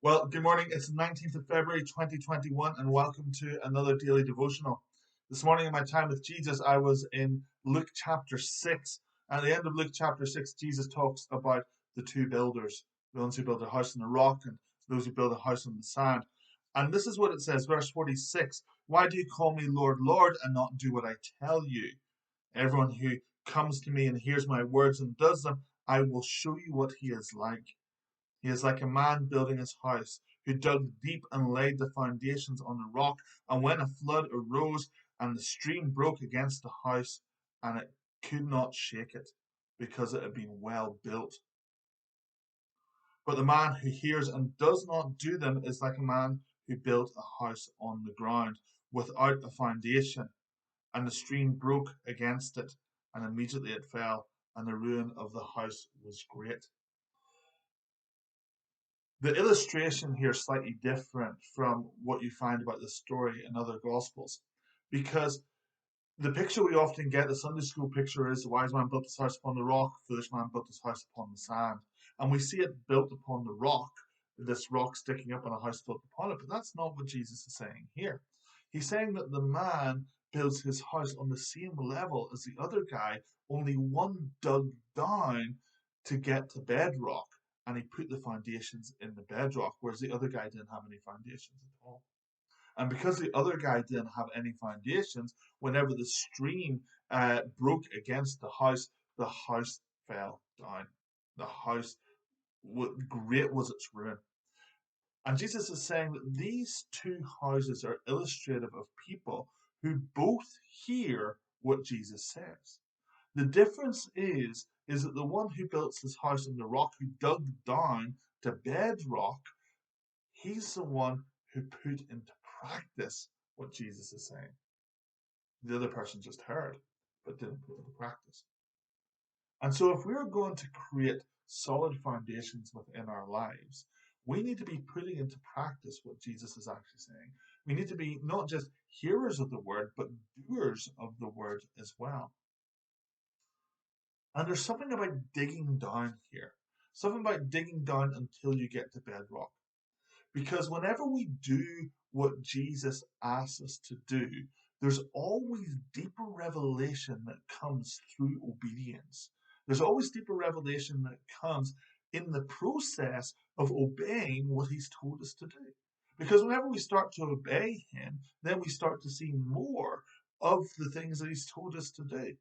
Well, good morning. It's the 19th of February 2021, and welcome to another daily devotional. This morning, in my time with Jesus, I was in Luke chapter 6. At the end of Luke chapter 6, Jesus talks about the two builders, the ones who build a house on the rock and those who build a house on the sand. And this is what it says, verse 46. Why do you call me Lord, Lord, and not do what I tell you? Everyone who comes to me and hears my words and does them, I will show you what he is like. He is like a man building his house, who dug deep and laid the foundations on the rock. And when a flood arose, and the stream broke against the house, and it could not shake it, because it had been well built. But the man who hears and does not do them is like a man who built a house on the ground without a foundation. And the stream broke against it, and immediately it fell, and the ruin of the house was great. The illustration here is slightly different from what you find about this story in other Gospels, because the picture we often get, the Sunday school picture, is the wise man built his house upon the rock, the foolish man built his house upon the sand. And we see it built upon the rock, this rock sticking up and a house built upon it. But that's not what Jesus is saying here. He's saying that the man builds his house on the same level as the other guy, only one dug down to get to bedrock, and he put the foundations in the bedrock, whereas the other guy didn't have any foundations at all. And because the other guy didn't have any foundations, whenever the stream broke against the house fell down. The house, great was its ruin. And Jesus is saying that these two houses are illustrative of people who both hear what Jesus says. The difference is that the one who built his house on the rock, who dug down to bedrock, he's the one who put into practice what Jesus is saying. The other person just heard, but didn't put into practice. And so if we're going to create solid foundations within our lives, we need to be putting into practice what Jesus is actually saying. We need to be not just hearers of the word, but doers of the word as well. And there's something about digging down here, something about digging down until you get to bedrock. Because whenever we do what Jesus asks us to do, there's always deeper revelation that comes through obedience. There's always deeper revelation that comes in the process of obeying what he's told us to do. Because whenever we start to obey him, then we start to see more of the things that he's told us to do.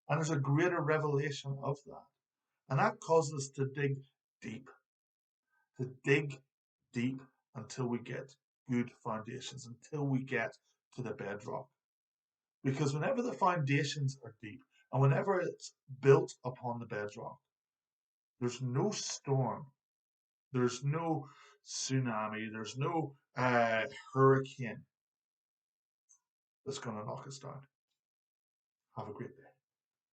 And there's a greater revelation of that. And that causes us to dig deep, to dig deep until we get good foundations, until we get to the bedrock. Because whenever the foundations are deep and whenever it's built upon the bedrock, there's no storm, there's no tsunami, there's no hurricane that's going to knock us down. Have a great day.